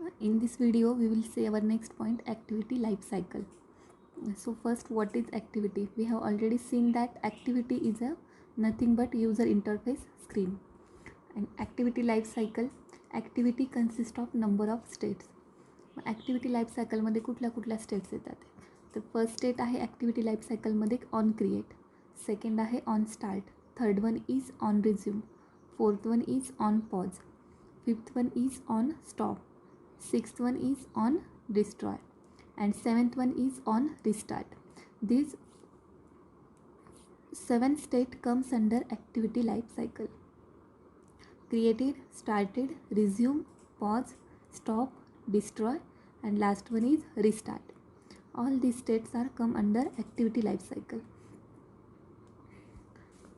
In this video we will see our next point, activity life cycle. So first, what is activity? We have already seen that activity is a nothing but user interface screen. And activity life cycle, activity consists of number of states. Activity life cycle मध्ये कुठल्या states येतात? तर first state आहे activity life सायकलमध्ये on create, second आहे on start, third one is on resume, fourth one is on pause, fifth one is on stop, sixth one is on destroy, and seventh one is on restart. These 7 state comes under activity life cycle: created, started, resume, pause, stop, destroy, and last one is restart. All these states are come under activity life cycle.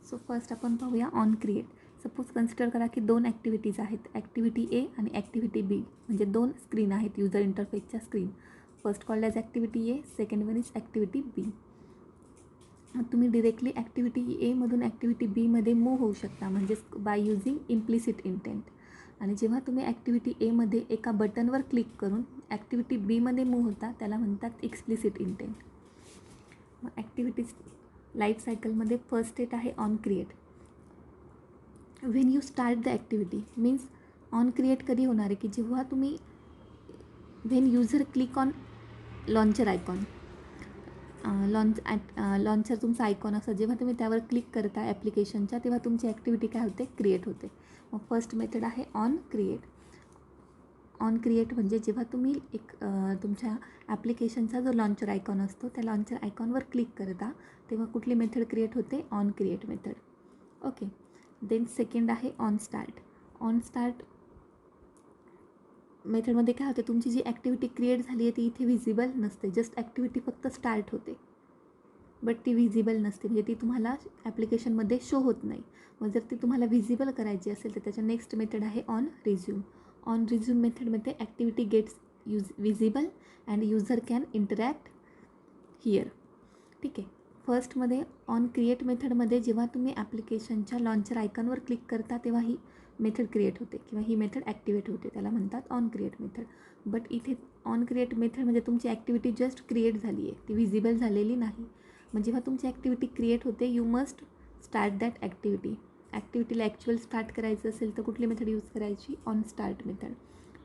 So first आपण पाहूया on create. Suppose consider करा की 2 activities आहेत, activity A आणि activity बी, म्हणजे 2 screen आहेत user इंटरफेसच्या screen. First called as activity A, second one is activity B. तुम्ही डिरेक्टली ॲक्टिव्हिटी एमधून ॲक्टिव्हिटी बीमध्ये मूव्ह होऊ शकता, म्हणजेच बाय युझिंग इम्प्लिसिट इंटेंट. आणि जेव्हा तुम्ही ॲक्टिव्हिटी एमध्ये एका बटनवर क्लिक करून ॲक्टिव्हिटी बीमध्ये मूव्ह होता त्याला म्हणतात एक्सप्लिसिट इंटेंट. मग ॲक्टिव्हिटीज लाईफ सायकलमध्ये फर्स्ट स्टेट आहे on create. When you start the activity means on create कधी होणार आहे की जेव्हा तुम्ही when user click on launcher icon, launcher तुमचा आयकॉन असं जेव्हा तुम्ही त्यावर क्लिक करता ॲप्लिकेशनच्या तेव्हा तुमची ॲक्टिव्हिटी काय होते, क्रिएट होते. मग फर्स्ट मेथड आहे ऑन क्रिएट. ऑन क्रिएट म्हणजे जेव्हा तुम्ही एक तुमच्या ॲप्लिकेशनचा जो लॉन्चर आयकॉन असतो त्या लॉन्चर आयकॉनवर क्लिक करता तेव्हा कुठली मेथड क्रिएट होते, on create method. Okay. Then second आहे ऑन स्टार्ट. ऑन स्टार्ट मेथडमध्ये काय होते, तुमची जी ॲक्टिव्हिटी क्रिएट झाली आहे ती इथे विजिबल नसते, जस्ट ॲक्टिव्हिटी फक्त स्टार्ट होते बट ती विजिबल नसते, म्हणजे ती तुम्हाला ॲप्लिकेशनमध्ये शो होत नाही. मग जर ती तुम्हाला विजिबल करायची असेल तर त्याच्या नेक्स्ट मेथड आहे ऑन रिझ्यूम. ऑन रिझ्यूम मेथडमध्ये activity gets visible and user can interact here. ठीक आहे. फर्स्टमध्ये ऑन क्रिएट मेथडमध्ये जेव्हा तुम्ही ॲप्लिकेशनच्या लॉन्चर आयकॉनवर क्लिक करता तेव्हा ही मेथड क्रिएट होते किंवा ही मेथड ॲक्टिवेट होते, त्याला म्हणतात ऑन क्रिएट मेथड. बट इथे ऑन क्रिएट मेथड म्हणजे तुमची ॲक्टिव्हिटी जस्ट क्रिएट झाली आहे, ती विजिबल झालेली नाही. मग जेव्हा तुमची ॲक्टिव्हिटी क्रिएट होते you must start that activity. ॲक्टिव्हिटीला ॲक्च्युअल स्टार्ट करायचं असेल तर कुठली मेथड यूज करायची, ऑन स्टार्ट मेथड.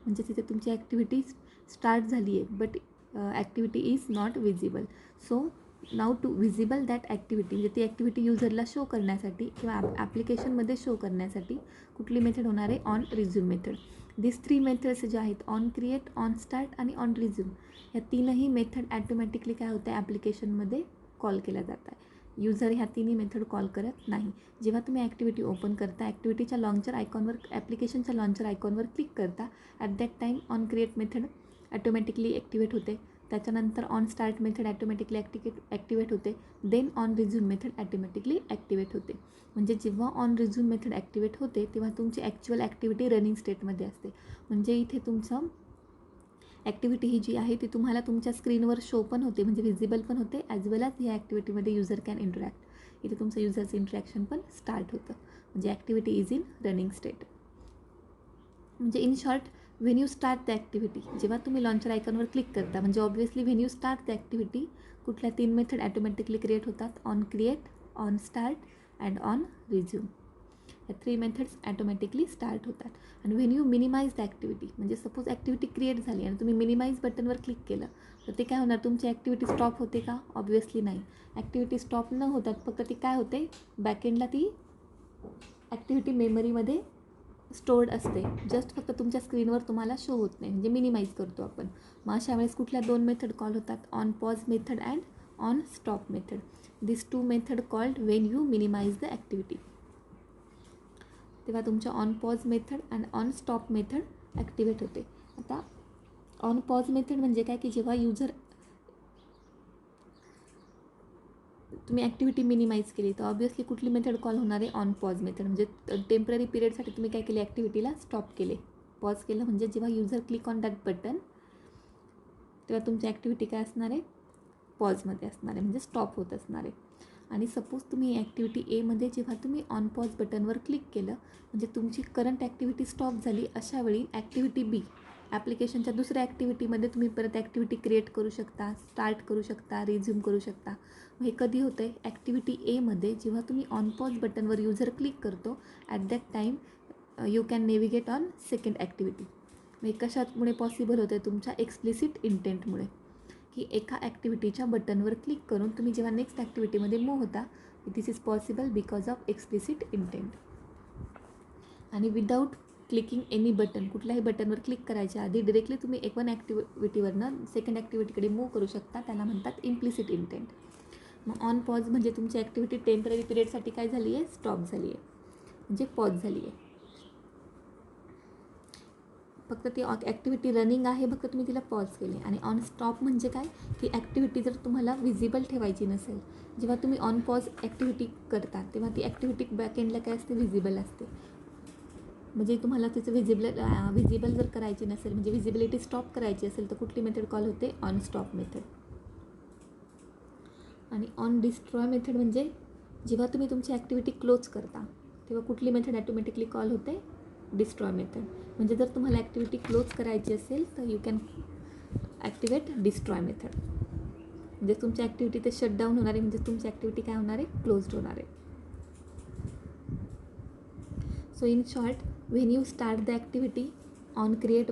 म्हणजे तिथे तुमची ॲक्टिव्हिटी स्टार्ट झाली आहे but activity is not visible. So now to visible that activity, म्हणजे ती ॲक्टिव्हिटी युजरला शो करण्यासाठी किंवा ॲप्लिकेशनमध्ये शो करण्यासाठी कुठली मेथड होणार आहे, on resume method. This 3 methods ज्या आहेत ऑन क्रिएट, ऑन स्टार्ट आणि ऑन रिझ्यूम, ह्या तीनही मेथड ॲटोमॅटिकली काय होतं ॲप्लिकेशनमध्ये कॉल केल्या जातात. युजर ह्या तिन्ही मेथड कॉल करत नाही. जेव्हा तुम्ही ॲक्टिव्हिटी ओपन करता ॲक्टिव्हिटीच्या लॉन्चर आयकॉनवर ॲप्लिकेशनच्या लॉन्चर आयकॉनवर क्लिक करता at that time on create method automatically activate होते. त्याच्यानंतर on start method automatically activate होते. Then on resume method automatically activate होते. म्हणजे जेव्हा ऑन रिझ्यूम मेथड ॲक्टिवेट होते तेव्हा तुमची ॲक्च्युअल ॲक्टिव्हिटी रनिंग स्टेटमध्ये असते. म्हणजे इथे तुमचं ॲक्टिव्हिटी ही जी आहे ती तुम्हाला तुमच्या स्क्रीनवर शो पण होते, म्हणजे विजिबल पण होते, ॲज वेल ॲज ह्या ॲक्टिव्हिटीमध्ये युजर कॅन इंटरॅक्ट. इथे तुमचं युजरचं इंटरॅक्शन पण स्टार्ट होतं, म्हणजे activity is in running state. म्हणजे in short, when you start the activity, जेव्हा तुम्ही लॉन्चर आयकॉनवर क्लिक करता म्हणजे obviously when you start the activity कुठल्या 3 मेथड ॲटोमॅटिकली क्रिएट होतात, on create, on start and on resume. या 3 मेथड्स ॲटोमॅटिकली स्टार्ट होतात. आणि when you minimise the activity, म्हणजे सपोज ॲक्टिव्हिटी क्रिएट झाली आणि तुम्ही मिनिमाइज बटनवर क्लिक केलं तर ते काय होणार, तुमची ॲक्टिव्हिटी स्टॉप होते का, ऑब्व्हियसली नाही. ॲक्टिव्हिटी स्टॉप न होतात फक्त ती काय होते, बॅकएंडला ती ॲक्टिव्हिटी मेमरीमध्ये स्टोर्ड असते, जस्ट फक्त तुमच्या स्क्रीनवर तुम्हाला शो होत नाही, म्हणजे मिनिमाइज करतो आपण. मग अशा वेळेस कुठल्या 2 मेथड कॉल होतात, on pause method and on stop method. This 2 method called when you minimise the activity. तेव्हा तुमच्या on pause method and on stop method activate होते. आता ऑन पॉज मेथड म्हणजे काय की जेव्हा युजर तुम्ही ॲक्टिव्हिटी मिनिमाइज केली तर ऑब्व्हियसली कुठली मेथड कॉल होणार आहे, ऑन पॉज मेथड. म्हणजे टेम्पररी पिरियडसाठी तुम्ही काय केले, ॲक्टिव्हिटीला स्टॉप केले, पॉज केलं. म्हणजे जेव्हा user click on that button तेव्हा तुमची ॲक्टिव्हिटी काय असणार आहे, पॉजमध्ये असणार आहे, म्हणजे स्टॉप होत असणार आहे. आणि सपोज तुम्ही ॲक्टिव्हिटी एमध्ये जेव्हा तुम्ही ऑन पॉज बटनवर क्लिक केलं म्हणजे तुमची करंट ॲक्टिव्हिटी स्टॉप झाली, अशा वेळी ॲक्टिव्हिटी बी ॲप्लिकेशनच्या दुसऱ्या ॲक्टिव्हिटीमध्ये तुम्ही परत ॲक्टिव्हिटी क्रिएट करू शकता, स्टार्ट करू शकता, रिझ्यूम करू शकता. हे कधी होतं आहे, ॲक्टिव्हिटी एमध्ये जेव्हा तुम्ही ऑन पॉज बटनवर युजर क्लिक करतो, at that time you can navigate on second activity. हे कशामुळे पॉसिबल होतं आहे, तुमच्या एक्सप्लिसिट इंटेंटमुळे, की एका ॲक्टिव्हिटीच्या बटनवर क्लिक करून तुम्ही जेव्हा नेक्स्ट ॲक्टिव्हिटीमध्ये मूव्ह होता, this is possible because of explicit intent. आणि विदाऊट क्लिकिंग एनी बटन, कुठल्याही बटनवर क्लिक करायच्या आधी डिरेक्टली तुम्ही एक वन ॲक्टिव्हिटीवरनं सेकंड ॲक्टिव्हिटीकडे मूव्ह करू शकता, त्याला म्हणतात इम्प्लिसिट इंटेंट. मग ऑन पॉज म्हणजे तुमची ॲक्टिव्हिटी टेम्पररी पिरियडसाठी काय झाली आहे, स्टॉप झाली आहे, म्हणजे पॉज झाली आहे. फक्त ती ॲक्टिव्हिटी रनिंग आहे, फक्त तुम्ही तिला पॉज केले. आणि ऑन स्टॉप म्हणजे काय, की ॲक्टिव्हिटी जर तुम्हाला विजिबल ठेवायची नसेल, जेव्हा तुम्ही ऑन पॉज ॲक्टिव्हिटी करता तेव्हा ती ॲक्टिव्हिटी बॅकएंडला काय असते, विजिबल असते. म्हणजे तुम्हाला तिचं विजिबल जर करायची नसेल, म्हणजे विजिबिलिटी स्टॉप करायची असेल, तर कुठली मेथड कॉल होते, ऑन स्टॉप मेथड. आणि ऑन डिस्ट्रॉय मेथड म्हणजे जेव्हा तुम्ही तुमची ॲक्टिव्हिटी क्लोज करता तेव्हा कुठली मेथड ॲटोमॅटिकली कॉल होते, डिस्ट्रॉय मेथड. म्हणजे जर तुम्हाला ॲक्टिव्हिटी क्लोज करायची असेल तर you can activate destroy method. म्हणजे तुमची ॲक्टिव्हिटी ते शटडाऊन होणार आहे, म्हणजे तुमची ॲक्टिव्हिटी काय होणार आहे, क्लोज्ड होणार आहे. So in short, when you start the activity, on create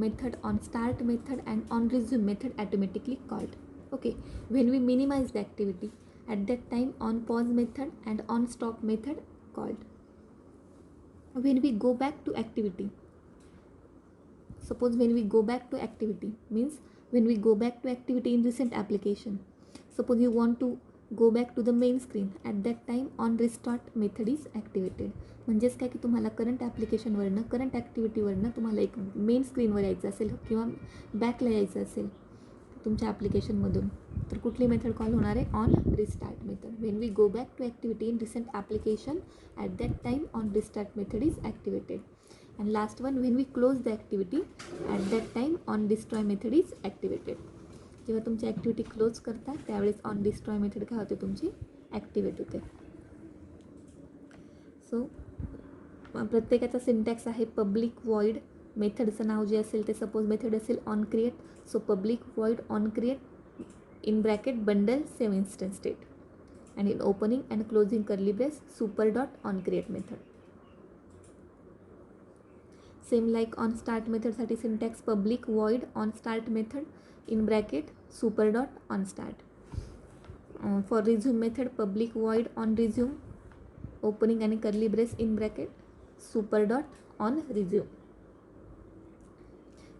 method, on start method and on resume method automatically called. Okay, when we minimize the activity, at that time on pause method and on stop method called. When we go back to activity, suppose when we go back to activity means when we go back to activity in recent application, suppose you want to go back to the main screen, at that time on restart method is activated. म्हणजेच काय की तुम्हाला current ॲप्लिकेशनवरनं, current ॲक्टिव्हिटीवरनं तुम्हाला एक main स्क्रीनवर यायचं असेल किंवा बॅकला यायचं असेल तुमच्या ॲप्लिकेशनमधून, तर कुठली मेथड कॉल होणार आहे, on restart method. When we go back to activity in recent application, at that time on restart method is activated. And last one, when we close the activity, at that time on destroy method is activated. जेव्हा तुमची activity close करता त्यावेळेस on destroy method काय होते, तुमची activate होते. So प्रत्येकाचा syntax आहे. पब्लिक वॉइड मेथडचं नाव जे असेल ते, सपोज मेथड असेल on create, so public void on create in bracket bundle save instance state, and in opening and closing curly brace super dot on create method. Same like on start method साठी syntax public void on start method in bracket super dot on start. For resume method public void on resume opening and curly brace in bracket super dot on resume.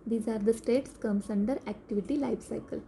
These are the states comes under activity life cycle.